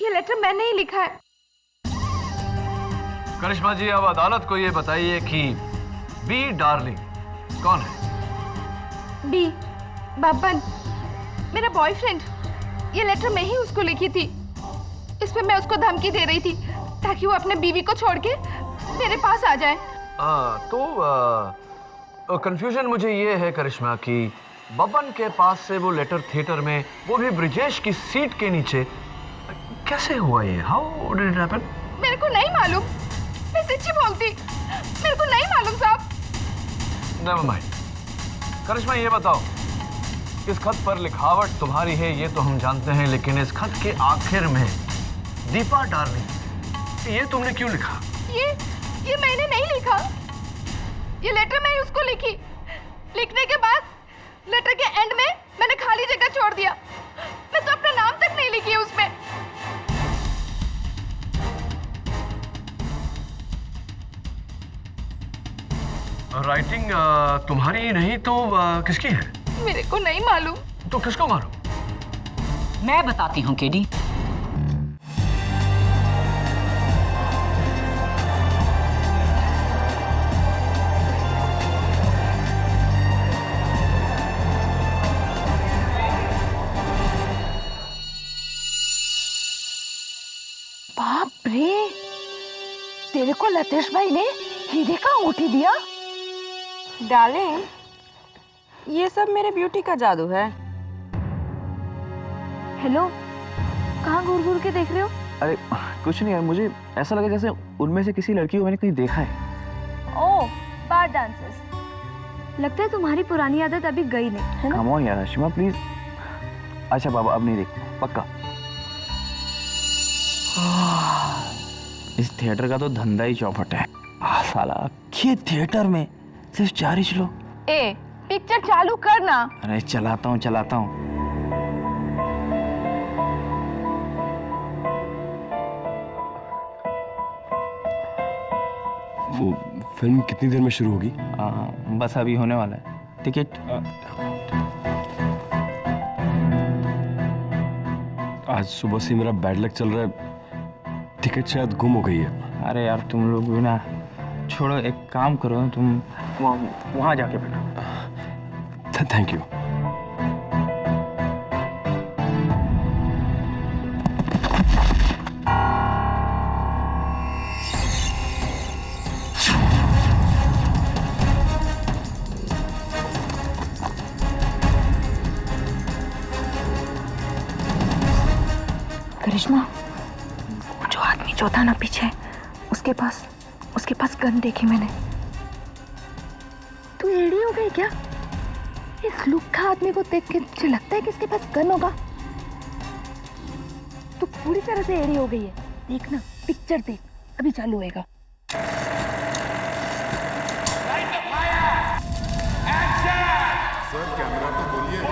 ये लेटर मैंने ही लिखा है। करिश्मा जी, अब अदालत को ये बताइए कि बी डार्लिंग कौन है? बी बब्बन, मेरा बॉयफ्रेंड। ये लेटर मैं ही उसको लिखी थी। इसमें मैं उसको धमकी दे रही थी ताकि वो अपने बीवी को छोड़ के मेरे पास आ जाए। तो कंफ्यूजन मुझे ये है करिश्मा कि बब्बन के पास से वो लेटर थिएटर में, वो भी ब्रिजेश की सीट के नीचे, कैसे हुआ ये? How did it happen? मेरे को नहीं मालूम, मैं सच्ची बोलती, मेरे को नहीं मालूम साहब। Never mind. करिश्मा ये बताओ, इस खत पर लिखावट तुम्हारी है ये तो हम जानते हैं, लेकिन इस खत के आखिर में दीपा डार्लिंग, ये तुमने क्यों लिखा? ये मैंने नहीं लिखा। ये लेटर मैं उसको लिखी। लिखने के बाद लेटर के एंड में मैंने खाली जगह छोड़ दिया। मैं तो अपना नाम तक नहीं लिखी है उसमें। राइटिंग तुम्हारी नहीं तो किसकी है? मेरे को नहीं मालूम। तो किसको मालूम? मैं बताती हूँ केडी। बाप रे, तेरे को लतेश भाई ने हीरे का अंगूठी दिया? डार्लिंग, ये सब मेरे ब्यूटी का जादू है। हेलो, कहाँ घूर घूर के देख रहे हो? अरे कुछ नहीं यार, मुझे ऐसा लगा जैसे उनमें से किसी लड़की को मैंने कहीं देखा है। ओह, बार डांसर्स। लगता है तुम्हारी पुरानी आदत अभी गई नहीं, है ना? कम ऑन यार आशिमा प्लीज। अच्छा बाबा, अब नहीं देख पक्का। इस थिएटर का तो धंधा ही चौपट है। साला ये थिएटर में सिर्फ 4 ही लोग। ए, पिक्चर चालू करना। अरे चलाता हूँ। वो फिल्म कितनी देर में शुरू होगी? बस अभी होने वाला है। टिकट? आज सुबह से मेरा बैड लक चल रहा है, टिकट शायद गुम हो गई है। अरे यार तुम लोग भी ना, छोड़ो, एक काम करो, तुम वहाँ जाके बैठो। Thank you. करिश्मा, जो आदमी जो था ना पीछे, उसके पास गन देखी मैंने। तू एड़ी हो गई क्या? इस लुक्खा आदमी को देख के मुझे लगता है कि इसके पास गन होगा। तू पूरी तरह से एड़ी हो गई है। देख ना, पिक्चर देख, अभी चालू होएगा। सर कैमरा तो बोलिए।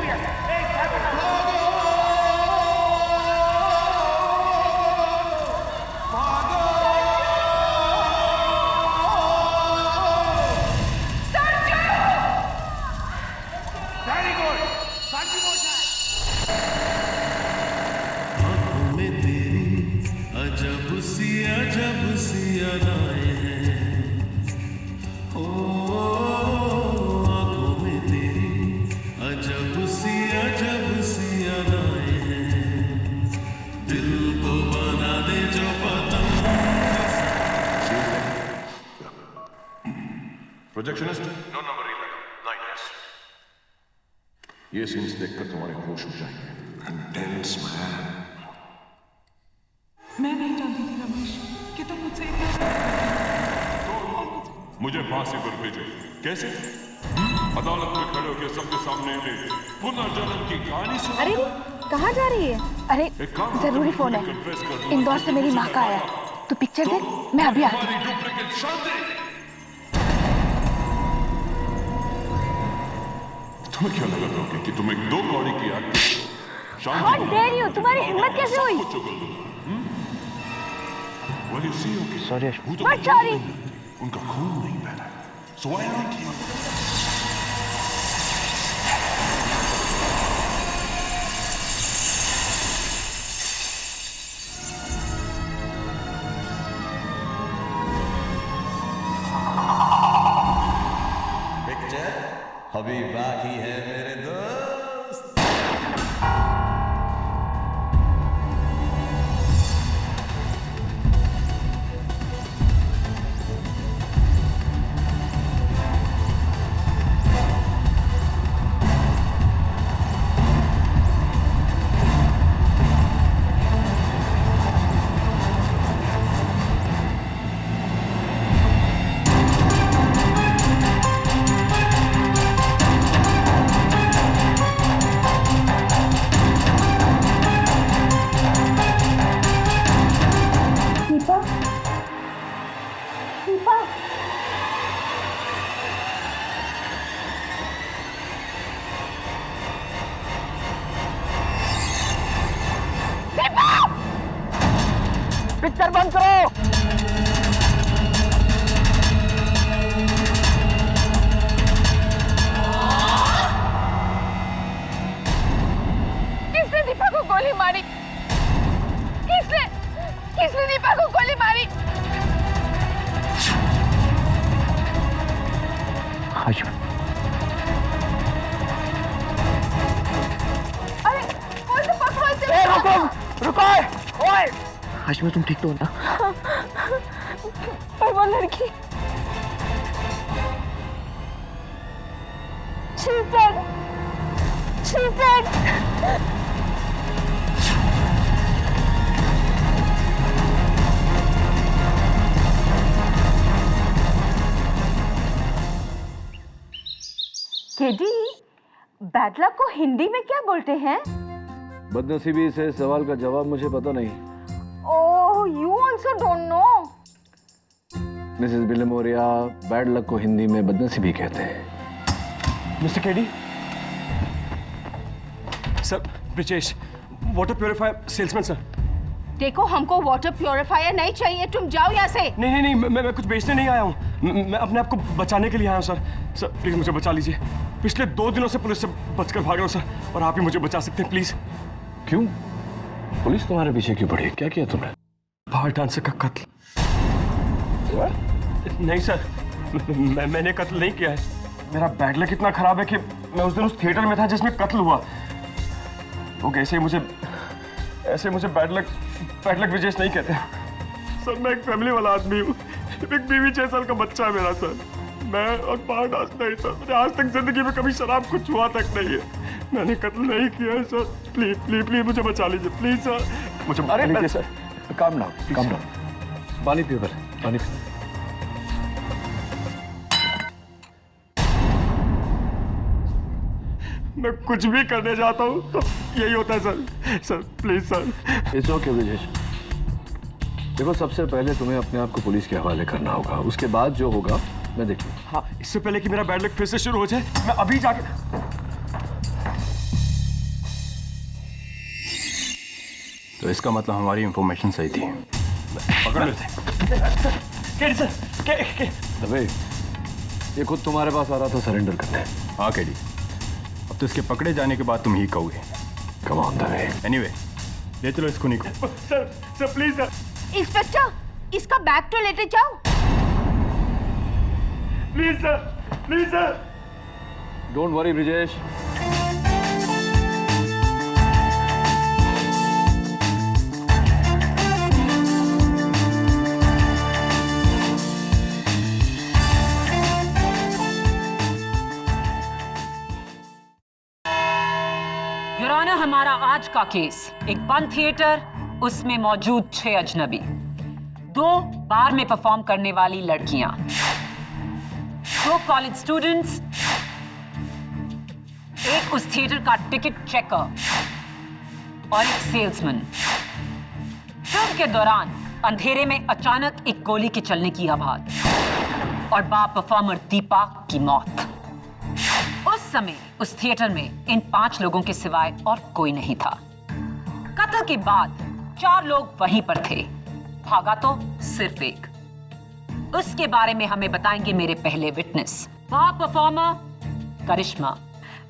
अजब सी अदाएं हैं, ओ आंखों में तेरी अजब सी अदाएं हैं, दिल को बना दे जो पतंग। Projectionist no number 9S। ये सीन्स देखकर तुम्हारे होश उड़ जाएंगे। Intense man. मैं नहीं जानती थी रमेश कि तुम मुझसे इतना। मुझे फांसी पर भेजो। कैसे? अदालत में खड़े होकर सबके सामने पुनर्जन्म की कहानी सुना। अरे कहाँ जा रही है? अरे जरूरी फोन है, इंदौर से मेरी माँ का आया। तू पिक्चर देख, मैं अभी आती हूँ। तुम्हें क्या लगा था कि तुम एक 2 कौड़ी की आग How dare you? तुम्हारी हिम्मत कैसे हुई? सॉरी। What sorry? उनका खून नहीं बहना, so why not you? अभी बाकी है मेरे दोस्त। पिक्चर बंद करो। किसने दीपा को गोली मारी? किसने दीपा को गोली मारी? अरे कौन सा पकड़ो इसे? रुको ओए। हाशिमा तुम ठीक तो हो ना? पर वो लड़की She's dead. KD, bad luck को हिंदी में क्या बोलते हैं? बदनसीबी से सवाल का जवाब मुझे पता नहीं। Oh, you also don't know. Mrs Bilimoria, bad luck को हिंदी में बदनसीबी कहते हैं। Mister KD, sir Brijesh, water purifier salesman sir. देखो, हमको वाटर प्योरीफायर नहीं चाहिए, तुम जाओ यहाँ से। नहीं, मैं कुछ बेचने नहीं आया हूँ। मैं अपने आप को बचाने के लिए आया हूँ सर। सर प्लीज मुझे बचा लीजिए। पिछले 2 दिनों से पुलिस से बचकर भाग रहा हूँ सर, और आप ही मुझे बचा सकते हैं प्लीज। क्यों? पुलिस तुम्हारे पीछे क्यों पड़ी? क्या किया तुमने? बाहर डांसर का कत्ल। नहीं सर, मैंने कत्ल नहीं किया है। मेरा बैड लक इतना खराब है कि मैं उस दिन उस थिएटर में था जिसमें कत्ल हुआ। लोग ऐसे मुझे बैड लक विजेश नहीं कहते। सर मैं एक फैमिली वाला आदमी हूँ। एक बीवी 6 साल का बच्चा है मेरा सर। मैं और बाहर डांस नहीं सर। मैंने आज तक जिंदगी में कभी शराब को छुआ तक नहीं है। मैंने कत्ल नहीं किया है सर। प्लीज मुझे बचा लीजिए प्लीज सर। मुझे बचा लीजिए सर। Calm down. पानी पियो पहले, पानी पियो। मैं कुछ भी करने जाता हूँ तो यही होता है sir please sir. It's okay Brijesh. देखो, सबसे पहले तुम्हें अपने आप को पुलिस के हवाले करना होगा, उसके बाद जो होगा मैं देख लूंगा। हाँ, इससे पहले कि मेरा बैड लक फिर से शुरू हो जाए, मैं अभी जाके। तो इसका मतलब हमारी इंफॉर्मेशन सही थी। पकड़ केडी सर, अबे, ये खुद तुम्हारे पास आ रहा था सरेंडर करने। हाँ केडी, अब तो इसके पकड़े जाने के बाद तुम ही कहोगे। Come on the way. Anyway, ले चलो इसको निको। Sir please sir. इंस्पेक्टर, इसका बैग तो लेते जाओ। Please sir. Don't worry Brijesh. युराना, हमारा आज का केस एक बंद थिएटर, उसमें मौजूद 6 अजनबी, 2 बार में परफॉर्म करने वाली लड़कियां, 2 कॉलेज स्टूडेंट्स, एक उस थिएटर का टिकट चेकर और एक सेल्समैन। फिल्म के दौरान अंधेरे में अचानक एक गोली के चलने की आवाज और बार परफॉर्मर दीपा की मौत। उस समय उस थिएटर में इन 5 लोगों के सिवाय और कोई नहीं था। कत्ल के बाद 4 लोग वहीं पर थे, भागा तो सिर्फ एक। उसके बारे में हमें बताएंगे मेरे पहले witness, bar performer Karishma.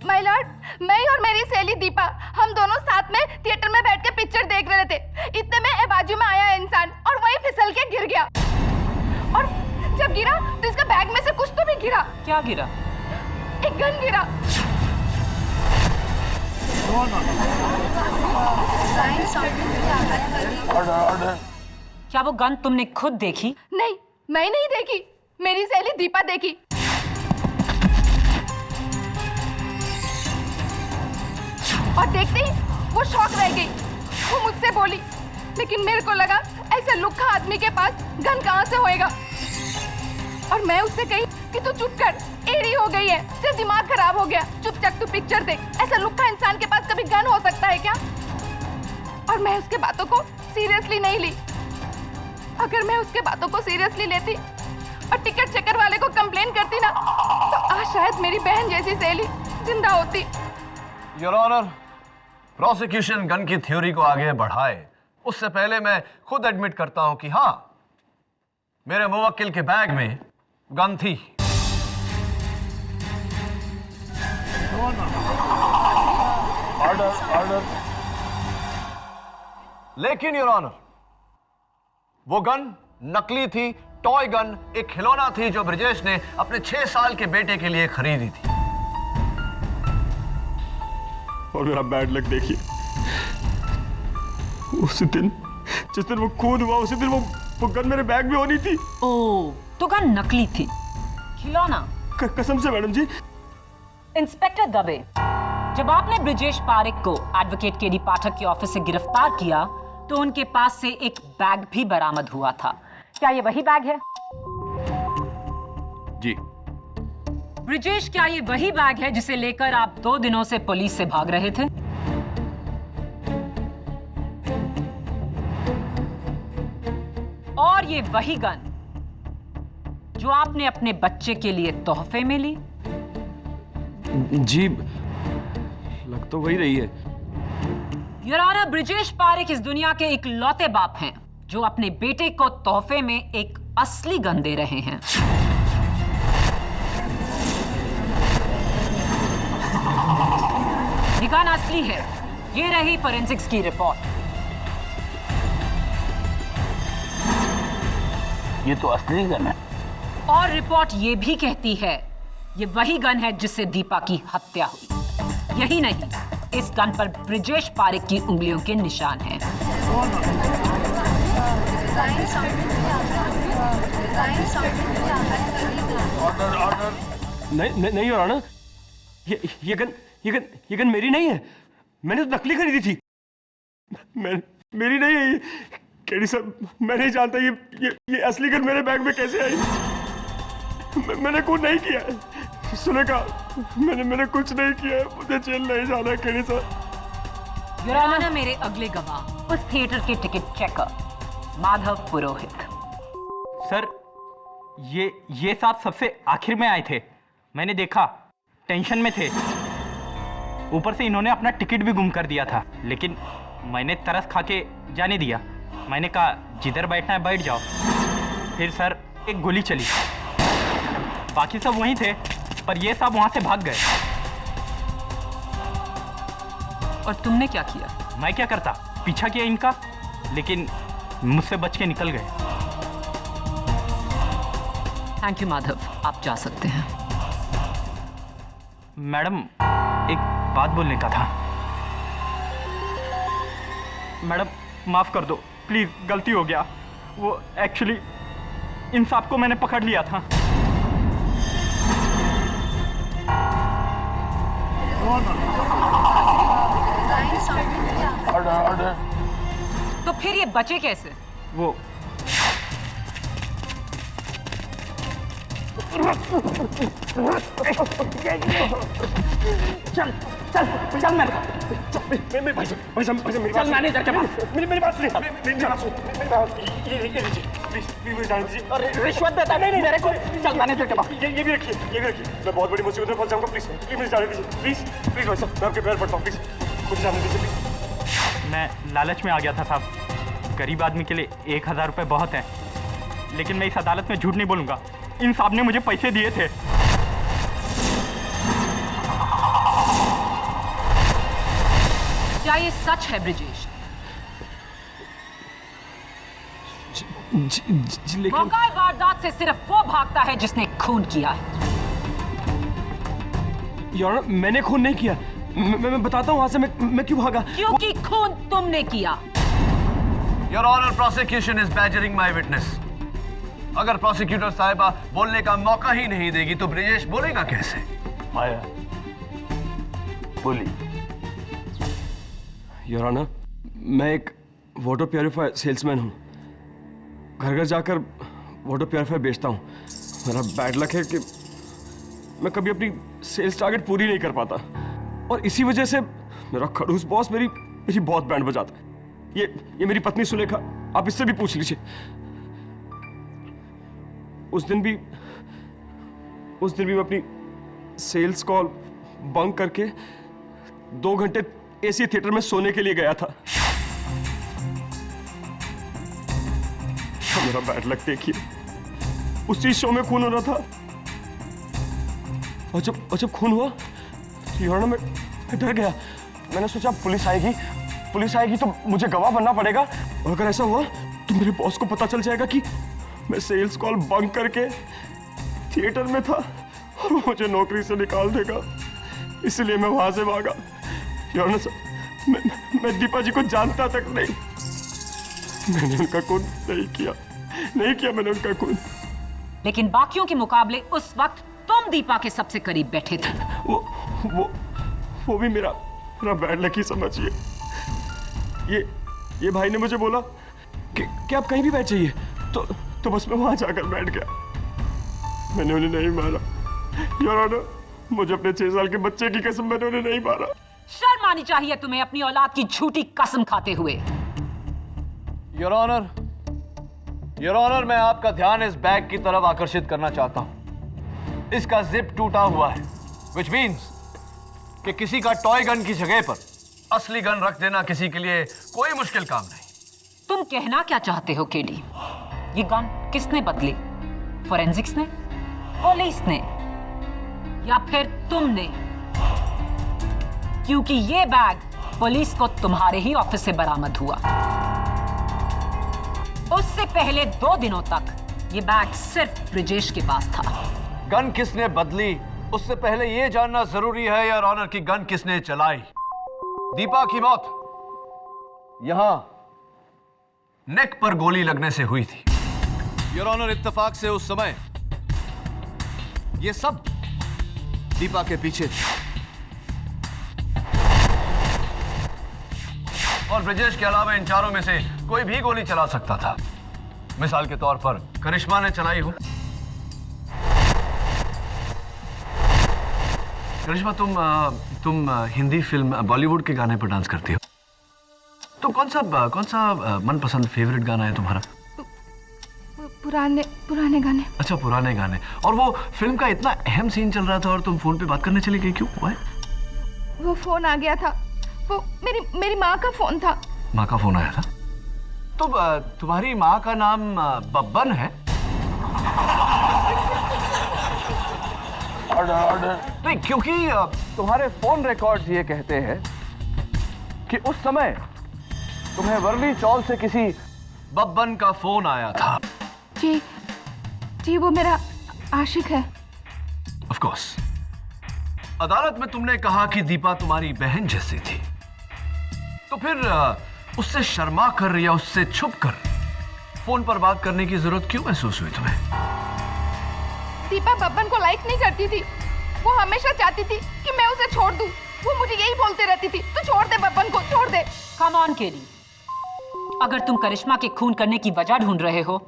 My lord, मैं और मेरी सहेली दीपा, हम दोनों साथ में थिएटर में बैठ के पिक्चर देख रहे थे। इतने में बाजू में आया इंसान और वही फिसल के गिर गया, और जब गिरा तो इसका बैग में से कुछ तो भी गिरा। क्या गिरा? एक गन गिरा। क्या वो गन तुमने खुद देखी? नहीं, मैं नहीं देखी, मेरी सहेली दीपा देखी। और देखते ही वो शॉक रह गई। वो मुझसे बोली, लेकिन मेरे को लगा ऐसे लुक्खा आदमी के पास गन कहाँ से होएगा। और मैं उससे कही कि तू चुप कर, एड़ी हो गई है, तेरा दिमाग खराब हो गया, चुपचाप तू पिक्चर देख। ऐसा लुक्खा इंसान के पास कभी गन हो सकता है क्या? और मैं उसके बातों को सीरियसली नहीं ली। अगर मैं उसके बातों को सीरियसली लेती और टिकट चेकर वाले को कंप्लेन करती ना, तो आज शायद मेरी बहन जैसी सहेली जिंदा होती। योर ऑनर, प्रोसिक्यूशन गन की थ्योरी को आगे बढ़ाए उससे पहले मैं खुद एडमिट करता हूं कि हाँ, मेरे मुवक्किल के बैग में गन थी। ऑर्डर। लेकिन योर ऑनर, वो गन नकली थी, टॉय गन, एक खिलौना थी जो ब्रिजेश ने अपने 6 साल के बेटे के लिए खरीदी थी। और मेरा बैड लक देखिए, उस दिन जिस दिन वो खून हुआ उसी दिन वो गन मेरे बैग में होनी थी। ओह, तो गन नकली थी, खिलौना। कसम से मैडम जी। इंस्पेक्टर दबे, जब आपने ब्रिजेश पारेख को एडवोकेट केडी पाठक के ऑफिस से गिरफ्तार किया तो उनके पास से एक बैग भी बरामद हुआ था। क्या ये वही बैग है? जी। ब्रिजेश, क्या ये वही बैग है जिसे लेकर आप 2 दिनों से पुलिस से भाग रहे थे? और ये वही गन जो आपने अपने बच्चे के लिए तोहफे में ली? जी, लग तो वही रही है। योर ऑनर, ब्रिजेश पारेख इस दुनिया के इकलौते बाप हैं जो अपने बेटे को तोहफे में एक असली गन दे रहे हैं। ये गन असली है। ये रही फोरेंसिक्स की रिपोर्ट। ये तो असली गन है। और रिपोर्ट ये भी कहती है ये वही गन है जिससे दीपा की हत्या हुई। यही नहीं, इस गन पर ब्रिजेश पारेख की उंगलियों के निशान हैं। ऑर्डर। नहीं योर ऑनर, ये गन मेरी नहीं है। मैंने तो नकली खरीदी थी। मेरी नहीं है ये। केडी साहब, मैं नहीं जानता ये असली गन मेरे बैग में कैसे आई। मैंने कुछ नहीं किया है। सुनेगा, मैंने कुछ नहीं किया है। मुझे जेल नहीं जाना है केडी साहब। योर ऑनर, मेरे अगले गवाह उस थिएटर के टिकट चेकर माधव पुरोहित। सर, ये साहब सबसे आखिर में आए थे। मैंने देखा, टेंशन में थे। ऊपर से इन्होंने अपना टिकट भी गुम कर दिया था, लेकिन मैंने तरस खा के जाने दिया। मैंने कहा जिधर बैठना है बैठ जाओ। फिर सर एक गोली चली। बाकी सब वहीं थे, पर ये सब वहां से भाग गए। और तुमने क्या किया? मैं क्या करता, पीछा किया इनका, लेकिन मुझसे बच के निकल गए। थैंक यू माधव, आप जा सकते हैं। मैडम, एक बात बोलने का था। मैडम, माफ कर दो प्लीज, गलती हो गया। वो एक्चुअली इन सब को मैंने पकड़ लिया था। ऑर्डर। तो फिर ये बचे कैसे? वो चल भाई साहब मेरी बात मैनेजर के पास। मेरी बात सुनिए। मेरी बात सुनिए। ये लीजिए प्लीज जाने दीजिए। अरे रिश्वत देता नहीं मेरे को। चल मैनेजर के पास। ये भी रखिए। मैं बहुत बड़ी मुसीबत में फंस जाऊंगा। प्लीज मुझे जाने दीजिए। प्लीज भाई साहब, मैं आपके पैर पड़ता हूँ। प्लीज मुझे जाने दीजिए प्लीज। मैं लालच में आ गया था साहब। गरीब आदमी के लिए 1000 रुपये बहुत है, लेकिन मैं इस अदालत में झूठ नहीं बोलूंगा। इन साहब ने मुझे पैसे दिए थे। क्या ये सच है ब्रिजेश? लेकिन मौका वारदात से सिर्फ वो भागता है जिसने खून किया है। योर ऑनर, मैंने खून नहीं किया। मैं बताता हूँ वहां से मैं क्यों भागा। क्योंकि खून तुमने किया। Your honour, prosecution is badgering my witness. अगर प्रोसिक्यूटर साहिबा बोलने का मौका ही नहीं देगी तो ब्रिजेश बोलेगा कैसे? माया बोली। योर ऑनर, मैं एक वाटर प्योरीफायर सेल्समैन हूँ। घर घर जाकर वाटर प्योरीफायर बेचता हूँ। मेरा बैड लक है कि मैं कभी अपनी सेल्स टारगेट पूरी नहीं कर पाता, और इसी वजह से मेरा खड़ूस बॉस मेरी बहुत बैंड बजाता है। ये मेरी पत्नी सुलेखा, आप इससे भी पूछ लीजिए। उस दिन भी मैं अपनी सेल्स कॉल बंक करके 2 घंटे एसी थिएटर में सोने के लिए गया था। तो मेरा बैड लक देखिए, उसी शो में खून हो रहा था। और जब खून हुआ तो योर ऑनर मैं डर गया। मैंने सोचा पुलिस आएगी तो मुझे गवाह बनना पड़ेगा, और अगर ऐसा हुआ तो मेरे बॉस को पता चल जाएगा कि मैं सेल्स कॉल बंक करके थिएटर में था और वो मुझे नौकरी से निकाल देगा। इसलिए मैं वहां से भागा। योर ऑनर, मैं दीपा जी को जानता तक नहीं। मैंने उनका खून नहीं किया मैंने उनका खून। लेकिन बाकियों के मुकाबले उस वक्त तुम दीपा के सबसे करीब बैठे थे। वो भी मेरा बैड लक ही समझिए। ये भाई ने मुझे बोला कि आप कहीं भी बैठ जाइए, तो बस मैं वहां जाकर बैठ गया। मैंने उन्हें नहीं मारा। योर ऑनर, मुझे अपने 6 साल के बच्चे की कसम, मैंने उन्हें नहीं मारा। शर्म आनी चाहिए तुम्हें अपनी औलाद की झूठी कसम खाते हुए। योर ऑनर, मैं आपका ध्यान इस बैग की तरफ आकर्षित करना चाहता हूं। इसका जिप टूटा हुआ है, विच मीन्स कि किसी का टॉय गन की जगह पर असली गन रख देना किसी के लिए कोई मुश्किल काम नहीं। तुम कहना क्या चाहते हो केडी? ये गन किसने बदली? फोरेंसिक्स ने, पुलिस ने, या फिर तुमने? क्योंकि ये बैग पुलिस को तुम्हारे ही ऑफिस से बरामद हुआ। उससे पहले 2 दिनों तक ये बैग सिर्फ ब्रिजेश के पास था। गन किसने बदली उससे पहले यह जानना जरूरी है योर ऑनर कि गन किसने चलाई। दीपा की मौत यहां नेक पर गोली लगने से हुई थी। योर ऑनर, इत्तेफाक से उस समय ये सब दीपा के पीछे थे और ब्रिजेश के अलावा इन चारों में से कोई भी गोली चला सकता था। मिसाल के तौर पर करिश्मा ने चलाई हो। करिश्मा, तुम हिंदी फिल्म बॉलीवुड के गाने पर डांस करती हो, तो कौन सा मनपसंद फेवरेट गाना है तुम्हारा? पुराने गाने। अच्छा, पुराने गाने। और वो फिल्म का इतना अहम सीन चल रहा था और तुम फोन पे बात करने चली गई, क्यों? वो फोन आ गया था, वो मेरी माँ का फोन था। माँ का फोन आया था? तो तुम्हारी माँ का नाम बब्बन है? नहीं, क्योंकि तुम्हारे फोन रिकॉर्ड्स ये कहते हैं कि उस समय तुम्हें वर्ली चौल से किसी बब्बन का फोन आया था। जी, वो मेरा आशिक है। Of course. अदालत में तुमने कहा कि दीपा तुम्हारी बहन जैसी थी, तो फिर उससे शर्मा कर या उससे छुप कर फोन पर बात करने की जरूरत क्यों महसूस हुई तुम्हें? दीपा बब्बन को लाइक नहीं करती थी। वो हमेशा चाहती थी कि मैं उसे छोड़ दूं। वो मुझे यही बोलते रहती थी, तू छोड़ दे बब्बन को, छोड़ दे। कम ऑन केडी, अगर तुम करिश्मा के खून करने की वजह ढूंढ रहे हो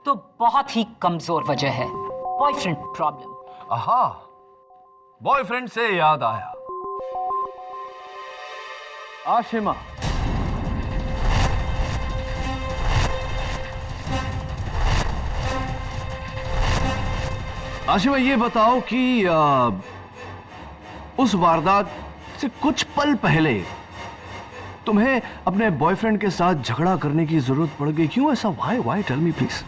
तो बहुत ही कमजोर वजह है, बॉयफ्रेंड प्रॉब्लम। आहा, बॉयफ्रेंड से याद आया, आशिमा, आशिमा ये बताओ कि उस वारदात से कुछ पल पहले तुम्हें अपने बॉयफ्रेंड के साथ झगड़ा करने की जरूरत पड़ गई, क्यों ऐसा? Why tell me please.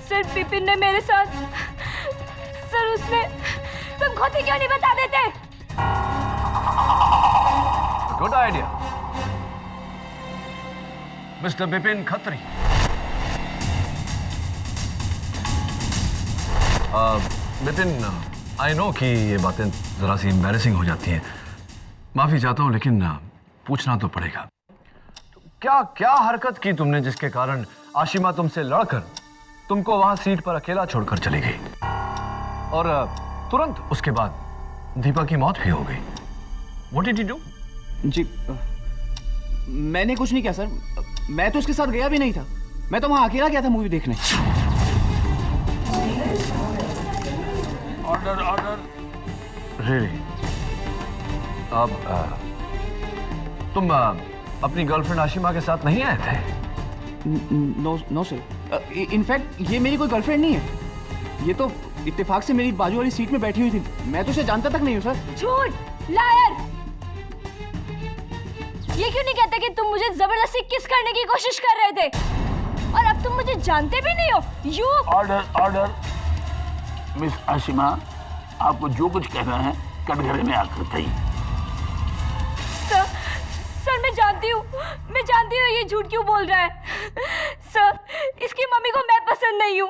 Sir Vipin ने मेरे साथ, सर उसने, तुम खुद ही क्यों नहीं बता देते? Good idea mister Vipin Khatri. Vipin, I know कि ये बातें जरा सी एम्बैरेसिंग हो जाती हैं, माफी चाहता हूं, लेकिन पूछना तो पड़ेगा। क्या क्या हरकत की तुमने जिसके कारण आशिमा तुमसे लड़कर तुमको वहां सीट पर अकेला छोड़कर चली गई और तुरंत उसके बाद दीपा की मौत भी हो गई? What did you do? जी मैंने कुछ नहीं किया सर, मैं तो उसके साथ गया भी नहीं था, मैं तो वहां अकेला गया था मूवी देखने। Order order. Really? अब तुम अपनी गर्लफ्रेंड आशिमा के साथ नहीं आए थे? नो सर, इनफैक्ट ये मेरी कोई गर्लफ्रेंड नहीं है, ये तो इत्तेफाक से मेरी बाजू वाली सीट में बैठी हुई थी, मैं तो उसे जानता तक नहीं हूँ सर। झूठ, लायर। ये क्यों नहीं कहते कि तुम मुझे जबरदस्ती किस करने की कोशिश कर रहे थे और अब तुम मुझे जानते भी नहीं हो? You order order. Miss Ashima, आपको जो कुछ कहना है कटघरे में आकर कहिए। सर मैं जानती हूँ ये झूठ क्यों बोल रहा है। सर इसकी मम्मी को मैं पसंद नहीं हूँ,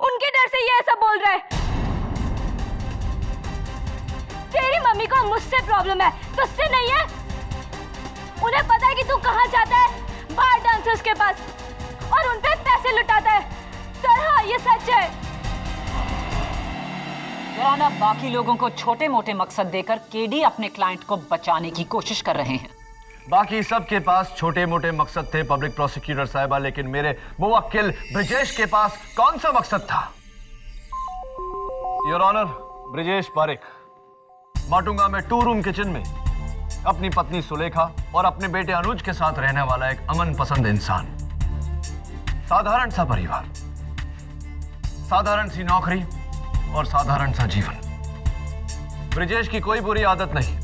उनके डर से ये ऐसा बोल रहा है। तेरी मम्मी को मुझसे प्रॉब्लम है, तुझसे नहीं है। उन्हें पता है कि तू कहाँ जाता है, बाहर डांसर्स के पास, और उन पे पैसे लुटाता है। सर हाँ ये सच है। राना, बाकी लोगों को छोटे मोटे मकसद देकर केडी अपने क्लाइंट को बचाने की कोशिश कर रहे हैं। बाकी सबके पास छोटे मोटे मकसद थे पब्लिक प्रोसिक्यूटर साहिबा, लेकिन मेरे मुवक्किल ब्रिजेश के पास कौन सा मकसद था? योर ऑनर, ब्रिजेश पारेख माटुंगा में 2 रूम किचन में अपनी पत्नी सुलेखा और अपने बेटे अनुज के साथ रहने वाला एक अमन पसंद इंसान। साधारण सा परिवार, साधारण सी नौकरी और साधारण सा जीवन। ब्रिजेश की कोई बुरी आदत नहीं,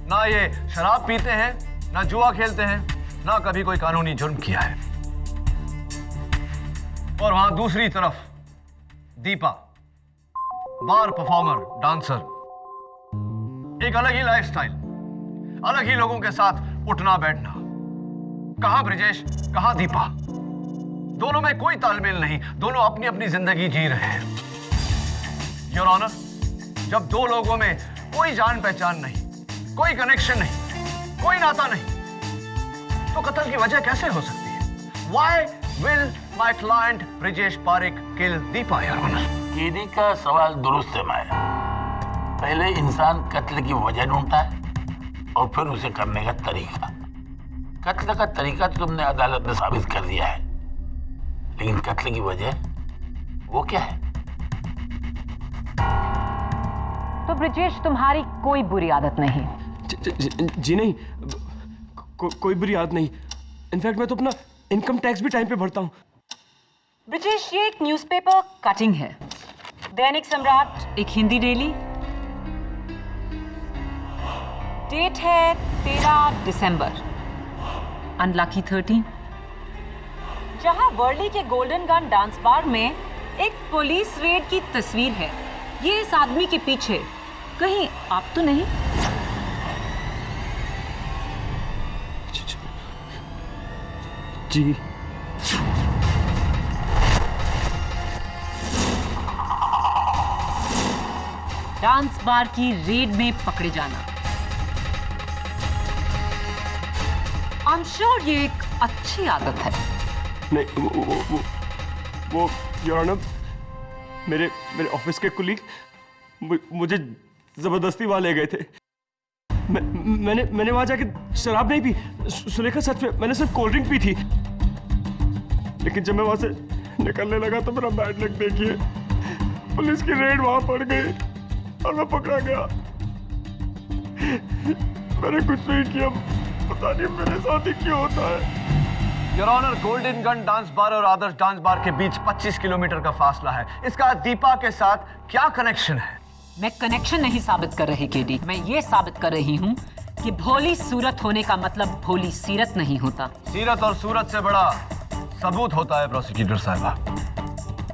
ना ये शराब पीते हैं, ना जुआ खेलते हैं, ना कभी कोई कानूनी जुर्म किया है। और वहां दूसरी तरफ दीपा, बार परफॉर्मर, डांसर, एक अलग ही लाइफस्टाइल, अलग ही लोगों के साथ उठना बैठना। कहां ब्रिजेश, कहां दीपा? दोनों में कोई तालमेल नहीं, दोनों अपनी अपनी जिंदगी जी रहे हैं। योर ऑनर, जब 2 लोगों में कोई जान पहचान नहीं, कोई कनेक्शन नहीं, कोई नाता नहीं, तो कत्ल की वजह कैसे हो सकती है? Why will my client Brijesh Parekh kill Deepa, your honour? KD का सवाल दुरुस्त है माया। पहले इंसान कत्ल की वजह ढूंढता है और फिर उसे करने का तरीका। कत्ल का तरीका तो तुमने अदालत में साबित कर दिया है, लेकिन कत्ल की वजह वो क्या है? तो ब्रिजेश, तुम्हारी कोई बुरी आदत नहीं? जी नहीं, कोई बुरी आदत नहीं। इनफैक्ट मैं तो अपना इनकम टैक्स भी टाइम पे भरता हूँ। ब्रिजेश, ये एक न्यूज़पेपर कटिंग है, दैनिक सम्राट, एक हिंदी डेली। डेट है 13 दिसंबर, अनलकी 13, जहां वर्ली के गोल्डन गन डांस बार में एक पुलिस रेड की तस्वीर है। ये इस आदमी के पीछे, कहीं आप तो नहीं? जी डांस बार की रेड में पकड़े जाना, आई एम श्योर ये एक अच्छी आदत है। नहीं, वो योर ऑनर, मेरे ऑफिस के कुलीग मुझे जबरदस्ती वहां ले गए थे। मैंने वहां जाके शराब नहीं पी, सुलेखा सच में मैंने सिर्फ कोल्ड ड्रिंक पी थी। लेकिन जब मैं वहां से निकलने लगा तो मेरा बैड लक देखिए, पुलिस की रेड वहां पड़ गई और मैं पकड़ा गया। मैंने कुछ नहीं किया, पता नहीं मेरे साथ ही क्यों होता है। Your honour, golden gun dance bar और आदर्श डांस बार के बीच 25 किलोमीटर का फासला है। इसका दीपा के साथ क्या कनेक्शन है? मैं कनेक्शन नहीं साबित कर रही केडी, मैं ये साबित कर रही हूँ कि भोली सूरत होने का मतलब भोली सीरत नहीं होता। सीरत और सूरत से बड़ा सबूत होता है प्रोसिक्यूटर साहिबा।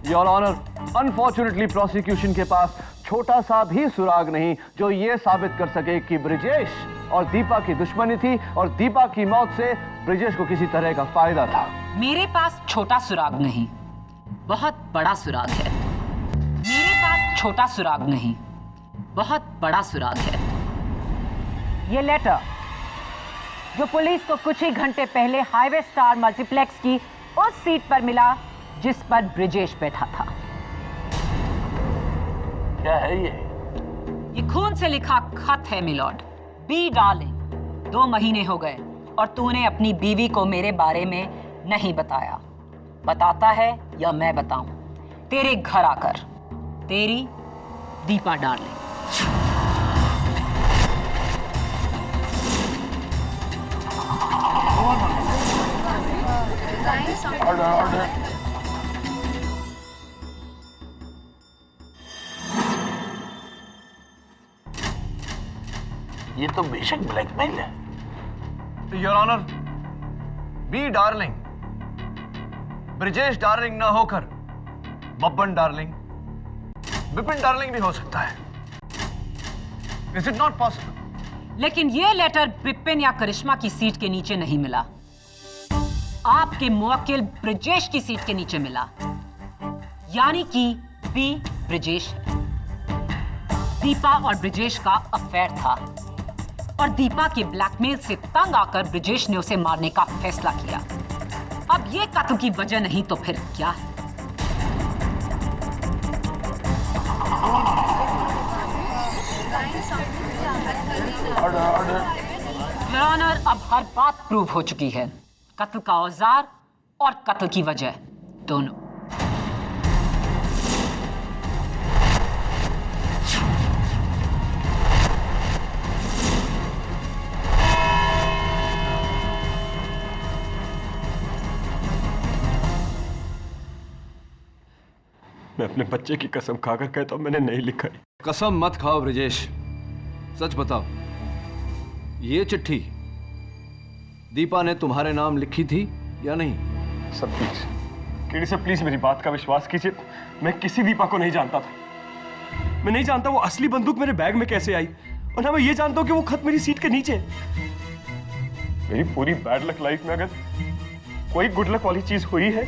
योर ऑनर, अनफॉर्चुनेटली प्रोसिक्यूशन के पास छोटा सा भी सुराग नहीं जो ये साबित कर सके कि ब्रिजेश और दीपा की दुश्मनी थी और दीपा की मौत से ब्रिजेश को किसी तरह का फायदा था। मेरे पास छोटा सुराग नहीं, बहुत बड़ा सुराग है। छोटा सुराग नहीं, बहुत बड़ा सुराग है। ये लेटर जो पुलिस को कुछ ही घंटे पहले हाईवे स्टार मल्टीप्लेक्स की उस सीट पर मिला जिस पर ब्रिजेश बैठा था। क्या है ये? ये खून से लिखा खत है मिलॉर्ड। बी डार्लिंग, 2 महीने हो गए और तूने अपनी बीवी को मेरे बारे में नहीं बताया। बताता है या मैं बताऊं? तेरे घर आकर। तेरी दीपा डार्लिंग। ये तो बेशक ब्लैकमेल है। Your honour, B darling Brijesh darling ना होकर बब्बन डार्लिंग, बिपिन डार्लिंग भी हो सकता है। Is it not possible? लेकिन ये लेटर बिपिन या करिश्मा की सीट के नीचे नहीं मिला, आपके मुवक्किल ब्रिजेश की सीट के नीचे मिला। यानी कि बी ब्रिजेश है। दीपा और ब्रिजेश का अफेयर था और दीपा के ब्लैकमेल से तंग आकर ब्रिजेश ने उसे मारने का फैसला किया। अब ये कत्ल की वजह नहीं तो फिर क्या है? योर ऑनर, अब हर बात प्रूव हो चुकी है। कत्ल का औजार और कत्ल की वजह दोनों। मैं अपने बच्चे की कसम खाकर कहता हूं मैंने नहीं लिखा है। कसम मत खाओ ब्रिजेश, सच बताओ, ये चिट्ठी दीपा ने तुम्हारे नाम लिखी थी या नहीं? Sir please, KD sir please मेरी बात का विश्वास कीजिए। मैं किसी दीपा को नहीं जानता था। मैं नहीं जानता वो असली बंदूक मेरे बैग में कैसे आई, और ना मैं ये जानता हूं कि वो खत मेरी सीट के नीचे। मेरी पूरी बैड लक लाइफ में अगर कोई गुड लक वाली चीज हुई है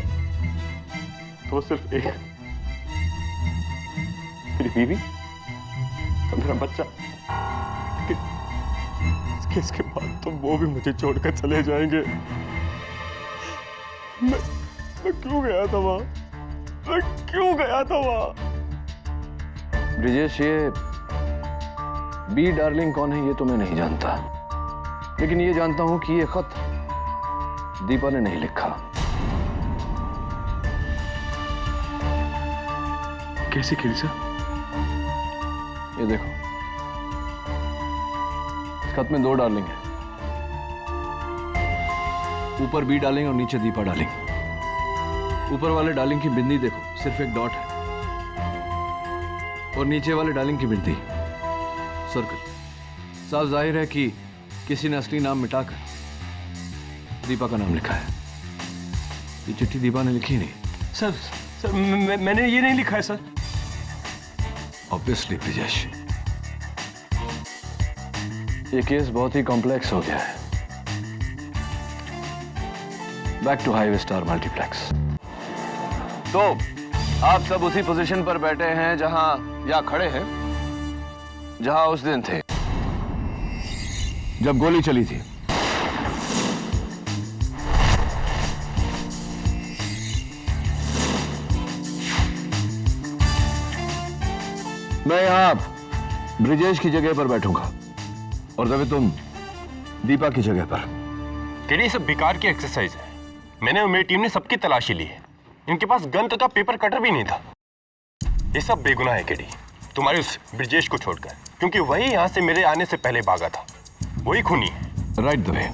तो सिर्फ एक, मेरी बीवी और मेरा बच्चा। इसके बाद तो वो भी मुझे छोड़कर चले जाएंगे। मैं क्यों गया था वहां? मैं क्यों गया था वहां? ब्रिजेश, ये बी डार्लिंग कौन है ये तो मैं नहीं जानता, लेकिन ये जानता हूं कि ये खत दीपा ने नहीं लिखा। कैसे केडी सर? ये देखो, इस खत में 2 डार्लिंग है, ऊपर बी डार्लिंग और नीचे दीपा डार्लिंग। ऊपर वाले डार्लिंग की बिंदी देखो, सिर्फ एक डॉट है, और नीचे वाले डार्लिंग की बिंदी सर्कल। साफ जाहिर है कि किसी ने असली नाम मिटाकर दीपा का नाम लिखा है। ये चिट्ठी दीपा ने लिखी नहीं। सर मैंने ये नहीं लिखा है सर। ऑब्वियसली ब्रिजेश, ये केस बहुत ही कॉम्प्लेक्स हो गया है। Back to highway star multiplex. तो आप सब उसी पोजीशन पर बैठे हैं जहां, या खड़े हैं जहां उस दिन थे जब गोली चली थी। मैं यहां ब्रिजेश की जगह पर बैठूंगा और तभी तुम दीपा की जगह पर। केडी सब बेकार की एक्सरसाइज है। मैंने और मेरी टीम ने सबकी तलाशी ली है। इनके पास गन तक का पेपर कटर भी नहीं था। ये सब बेगुनाह है केडी, तुम्हारे उस ब्रिजेश को छोड़कर, क्योंकि वही यहां से मेरे आने से पहले भागा था। वही खूनी है। राइट दबे,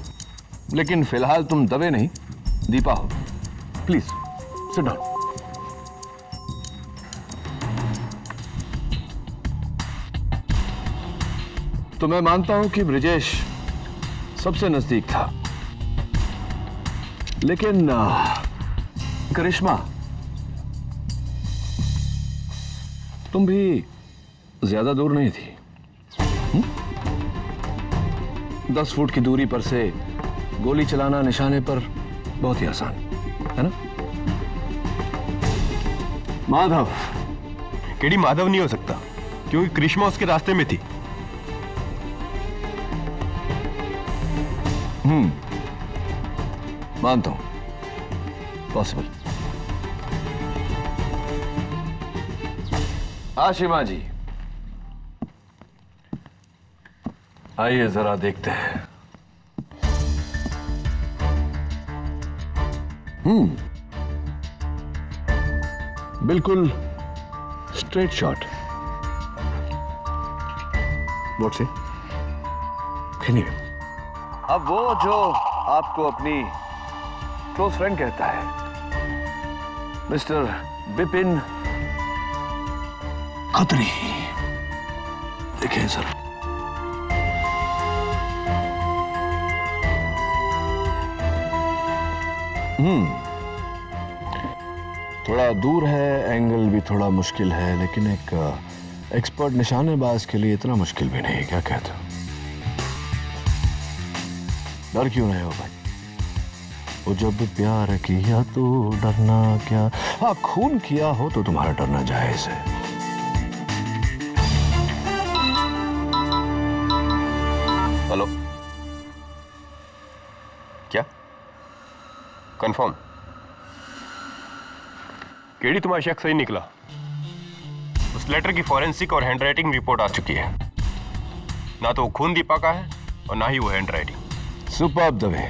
लेकिन फिलहाल तुम दबे नहीं, दीपा हो। Please sit down. तो मैं मानता हूं कि ब्रिजेश सबसे नजदीक था, लेकिन करिश्मा, तुम भी ज्यादा दूर नहीं थी। 10 फुट की दूरी पर से गोली चलाना निशाने पर बहुत ही आसान है ना? माधव, केडी माधव नहीं हो सकता क्योंकि करिश्मा उसके रास्ते में थी। मानता हूं, पॉसिबल। आशिमा जी, आइए जरा देखते हैं। बिल्कुल स्ट्रेट शॉट। नोट से खिनिए। अब वो जो आपको अपनी क्लोज फ्रेंड कहता है, मिस्टर बिपिन खत्री, देखें सर। थोड़ा दूर है, एंगल भी थोड़ा मुश्किल है, लेकिन एक एक्सपर्ट निशानेबाज के लिए इतना मुश्किल भी नहीं। क्या कहते हो? डर क्यों रहे हो भाई? वो जब प्यार किया तो डरना क्या। हाँ, खून किया हो तो तुम्हारा डरना जायज है। हेलो, क्या कंफर्म? केडी, तुम्हारा शक सही निकला। उस लेटर की फॉरेंसिक और हैंडराइटिंग रिपोर्ट आ चुकी है। ना तो वो खून दीपा का है और ना ही वो handwriting. Superb Dave.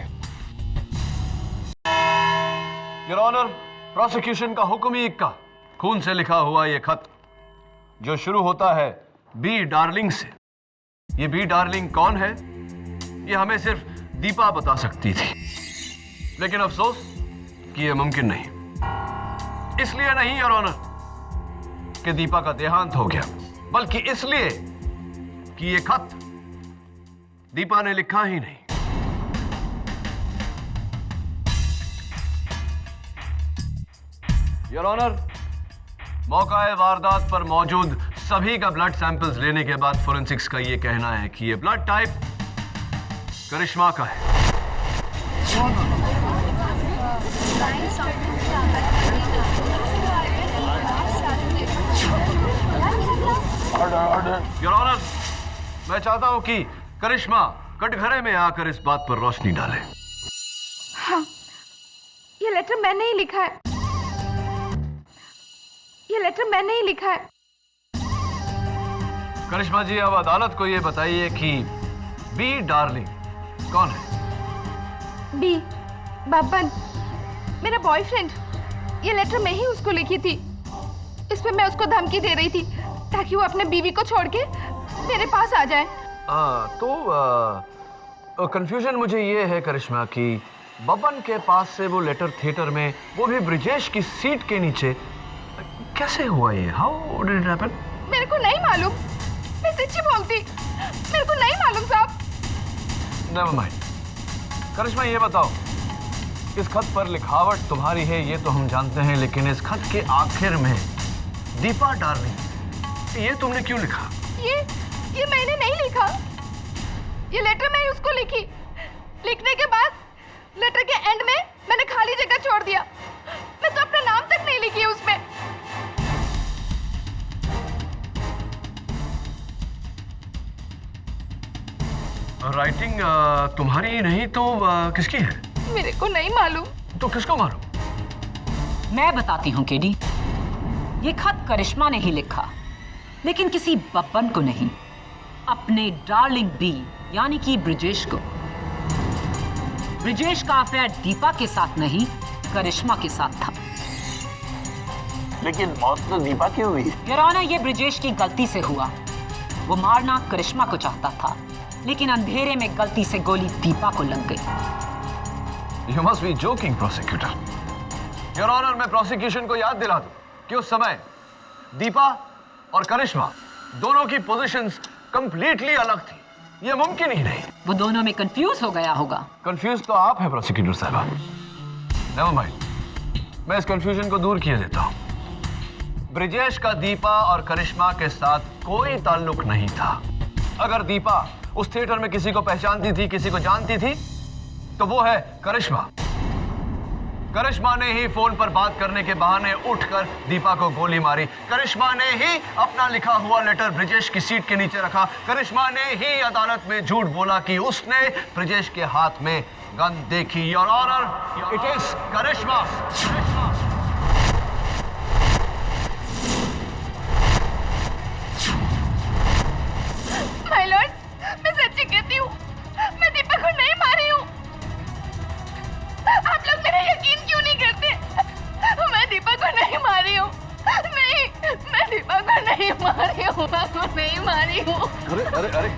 Your honour, prosecution का हुक्म ही इक्का। खून से लिखा हुआ ये खत जो शुरू होता है बी डार्लिंग से। ये बी डार्लिंग कौन है, ये हमें सिर्फ दीपा बता सकती थी, लेकिन अफसोस कि यह मुमकिन नहीं। इसलिए नहीं योर ऑनर कि दीपा का देहांत हो गया, बल्कि इसलिए कि यह खत दीपा ने लिखा ही नहीं। योर ऑनर, मौका वारदात पर मौजूद सभी का ब्लड सैंपल्स लेने के बाद फोरेंसिक्स का यह कहना है कि यह ब्लड टाइप करिश्मा का है। योर ऑनर, मैं चाहता हूं कि करिश्मा कटघरे में आकर इस बात पर रोशनी डाले। हाँ, ये लेटर मैंने ही लिखा है। ये लेटर मैंने ही लिखा है। करिश्मा जी, अब अदालत को यह बताइए कि बी डार्लिंग कौन है? बी बब्बन, मेरा बॉयफ्रेंड। ये लेटर मैं ही उसको लिखी थी। इस पे मैं उसको धमकी दे रही थी ताकि वो अपने बीवी को छोड़ के मेरे पास आ जाए। तो कंफ्यूजन मुझे ये है करिश्मा कि बब्बन के पास से वो लेटर थिएटर में, वो भी ब्रिजेश की सीट के नीचे, कैसे हुआ ये? How did it happen? मेरे को नहीं मालूम। मैं सच्ची बोलती, मेरे को नहीं मालूम साहब। Never mind. करिश्मा, ये बताओ, इस खत पर लिखावट तुम्हारी है ये तो हम जानते हैं, लेकिन इस खत के आखिर में दीपा डार्लिंग, ये तुमने क्यों लिखा? ये मैंने नहीं लिखा। ये लेटर मैं उसको लिखी। लिखने के बाद लेटर के एंड में मैंने खाली जगह छोड़ दिया। मैं तो अपना नाम तक नहीं लिखी उसमें। राइटिंग तुम्हारी नहीं तो किसकी है? मेरे को नहीं मालूम। तो किसको मालूम? मैं बताती हूँ केडी। ये खत करिश्मा ने ही लिखा, लेकिन किसी बब्बन को नहीं, अपने डार्लिंग बी यानी कि ब्रिजेश को। ब्रिजेश का अफेयर दीपा के साथ नहीं, करिश्मा के साथ था। लेकिन मौत तो दीपा की हुई। योर ऑनर, ये ब्रिजेश की गलती से हुआ। वो मारना करिश्मा को चाहता था, लेकिन अंधेरे में गलती से गोली दीपा को लग गई। You must be joking, prosecutor. Your Honor, मैं प्रोसिक्यूशन को याद दिला दूं कि उस समय दीपा और करिश्मा दोनों की पोजीशंस कंप्लीटली अलग थी। ये मुमकिन ही नहीं। वो दोनों में कंफ्यूज हो गया होगा। कंफ्यूज तो आप हैं प्रोसिक्यूटर साहब। नेवर माइंड, मैं इस कंफ्यूजन को दूर किए देता हूं। ब्रिजेश का दीपा और करिश्मा के साथ कोई ताल्लुक नहीं था। अगर दीपा उस थिएटर में किसी को पहचानती थी, किसी को जानती थी, तो वो है करिश्मा। करिश्मा ने ही फोन पर बात करने के बहाने उठकर दीपा को गोली मारी। करिश्मा ने ही अपना लिखा हुआ लेटर ब्रिजेश की सीट के नीचे रखा। करिश्मा ने ही अदालत में झूठ बोला कि उसने ब्रिजेश के हाथ में गन देखी। Your honour, it is Karishma. My lord, मैं सच्ची कहती हूँ, मैं दीपक को नहीं मारी हूँ। आप लोग मेरा यकीन क्यों नहीं करते? मैं दीपक को नहीं मारी हूँ। नहीं, मैं दीपक को नहीं मारी हूँ। नहीं मारी हूँ। अरे अरे अरे,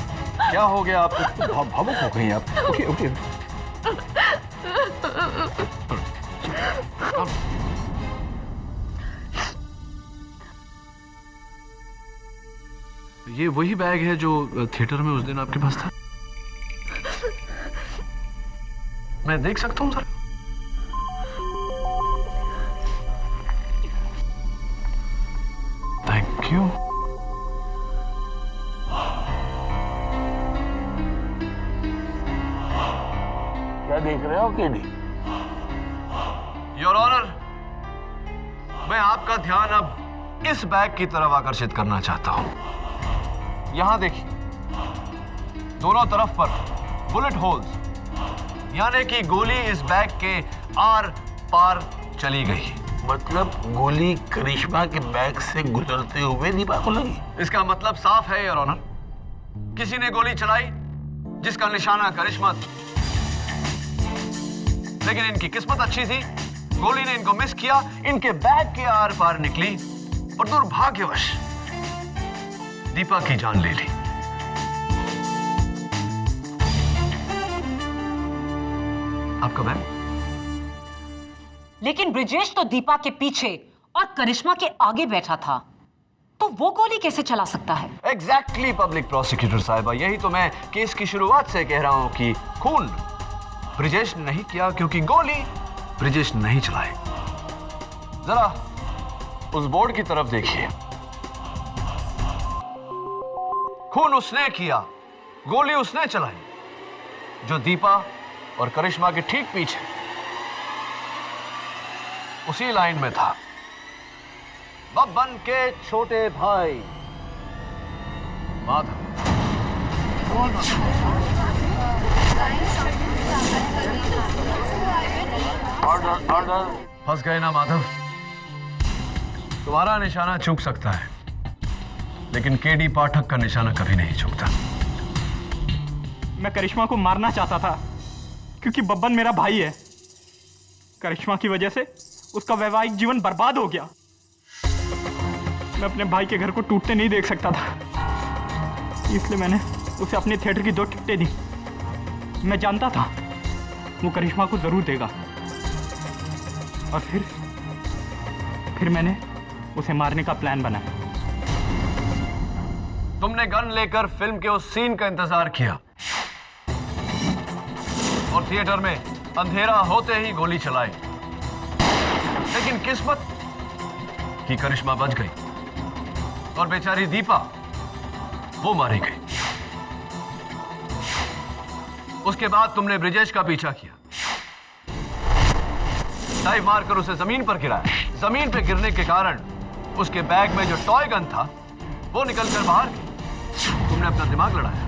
क्या हो गया आपको? भावुक हो गई आप। Okay okay. ये वही बैग है जो थिएटर में उस दिन आपके पास था? मैं देख सकता हूं सर? Thank you. क्या देख रहे हो केडी? योर ऑनर, मैं आपका ध्यान अब इस बैग की तरफ आकर्षित करना चाहता हूं। यहां देखिए, दोनों तरफ पर बुलेट होल्स, यानी कि गोली इस बैग के आर पार चली गई। मतलब गोली करिश्मा के बैग से गुजरते हुए दीपा को लगी? इसका मतलब साफ है योर ऑनर, किसी ने गोली चलाई जिसका निशाना करिश्मा था। लेकिन इनकी किस्मत अच्छी थी, गोली ने इनको मिस किया, इनके बैग के आर पार निकली और दुर्भाग्यवश दीपा की जान ले ली। आपका बैग? लेकिन ब्रिजेश तो दीपा के पीछे और करिश्मा के आगे बैठा था, तो वो गोली कैसे चला सकता है? एग्जैक्टली पब्लिक प्रोसिक्यूटर साहिबा, यही तो मैं केस की शुरुआत से कह रहा हूं कि खून ब्रिजेश ने नहीं किया क्योंकि गोली ब्रिजेश नहीं चलाई। जरा उस बोर्ड की तरफ देखिए, खून उसने किया, गोली उसने चलाई, जो दीपा और करिश्मा के ठीक पीछे उसी लाइन में था। बब्बन के छोटे भाई माधव। Order order. फंस गए ना माधव? तुम्हारा निशाना चूक सकता है, लेकिन केडी पाठक का निशाना कभी नहीं चूकता। मैं करिश्मा को मारना चाहता था क्योंकि बब्बन मेरा भाई है। करिश्मा की वजह से उसका वैवाहिक जीवन बर्बाद हो गया। मैं अपने भाई के घर को टूटते नहीं देख सकता था, इसलिए मैंने उसे अपने थिएटर की 2 टिकटें दी। मैं जानता था वो करिश्मा को जरूर देगा, और फिर मैंने उसे मारने का प्लान बनाया। तुमने गन लेकर फिल्म के उस सीन का इंतजार किया और थिएटर में अंधेरा होते ही गोली चलाई, लेकिन किस्मत की करिश्मा बच गई और बेचारी दीपा वो मारी गई। उसके बाद तुमने ब्रिजेश का पीछा किया, डाइव मारकर उसे जमीन पर गिराया। जमीन पर गिरने के कारण उसके बैग में जो टॉय गन था वो निकलकर बाहर गई। तुमने अपना दिमाग लड़ाया,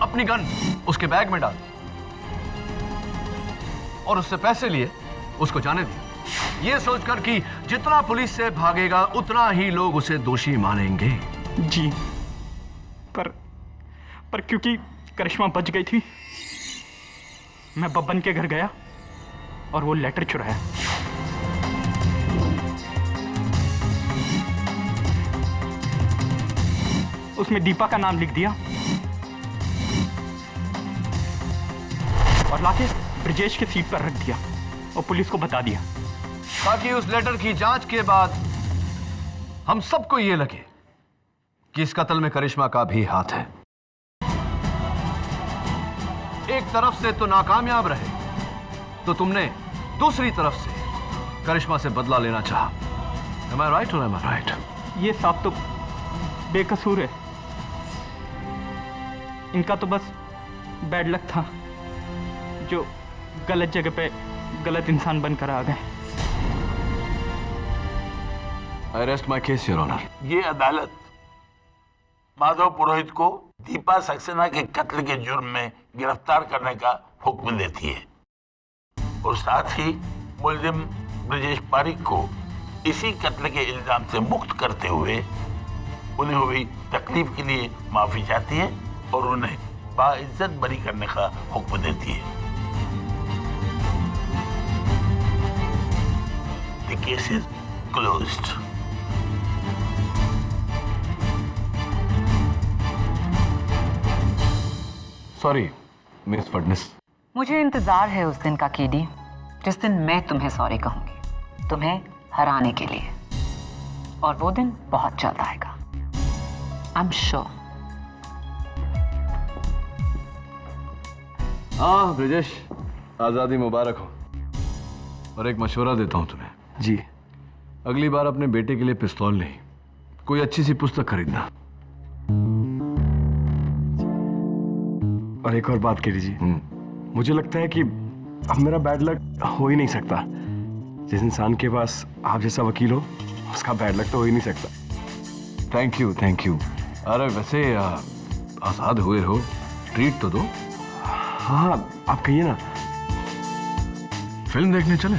अपनी गन उसके बैग में डाल दी और उससे पैसे लिए उसको जाने दिया, ये सोचकर कि जितना पुलिस से भागेगा उतना ही लोग उसे दोषी मानेंगे। जी, पर क्योंकि करिश्मा बच गई थी, मैं बब्बन के घर गया और वो लेटर चुराया। उसमें दीपा का नाम लिख दिया और लाके ब्रिजेश के सीट पर रख दिया और पुलिस को बता दिया, ताकि उस लेटर की जांच के बाद हम सबको ये लगे कि इस कत्ल में करिश्मा का भी हाथ है। एक तरफ से तो नाकामयाब रहे, तो तुमने दूसरी तरफ से करिश्मा से बदला लेना चाहा। Am I right or am I right? ये साहब तो बेकसूर है, इनका तो बस बैड लक था जो गलत जगह पे गलत इंसान बनकर आ गए। I rest my case your honour. ये अदालत माधव पुरोहित को दीपा सक्सेना के कत्ल के जुर्म में गिरफ्तार करने का हुक्म देती है और साथ ही मुलजिम ब्रजेश पारिक को इसी कत्ल के इल्जाम से मुक्त करते हुए उन्हें हुई तकलीफ के लिए माफी चाहती है और उन्हें बाइज्जत बरी करने का हुक्म देती है। The case is closed. Sorry miss Phadnis. मुझे इंतजार है उस दिन का केडी जिस दिन मैं तुम्हें सॉरी कहूंगी, तुम्हें हराने के लिए, और वो दिन बहुत जल्द आएगा। I am sure. हाँ ब्रजेश, आजादी मुबारक हो। और एक मशवरा देता हूं तुम्हें। जी। अगली बार अपने बेटे के लिए पिस्तौल नहीं, कोई अच्छी सी पुस्तक खरीदना। और एक और बात कह लीजिए, मुझे लगता है कि अब मेरा बैड लक हो ही नहीं सकता। जिस इंसान के पास आप जैसा वकील हो, उसका बैड लक तो हो ही नहीं सकता। Thank you, thank you. अरे वैसे आजाद हुए हो, ट्रीट तो दो। हाँ, आप कहिए ना। फिल्म देखने चले?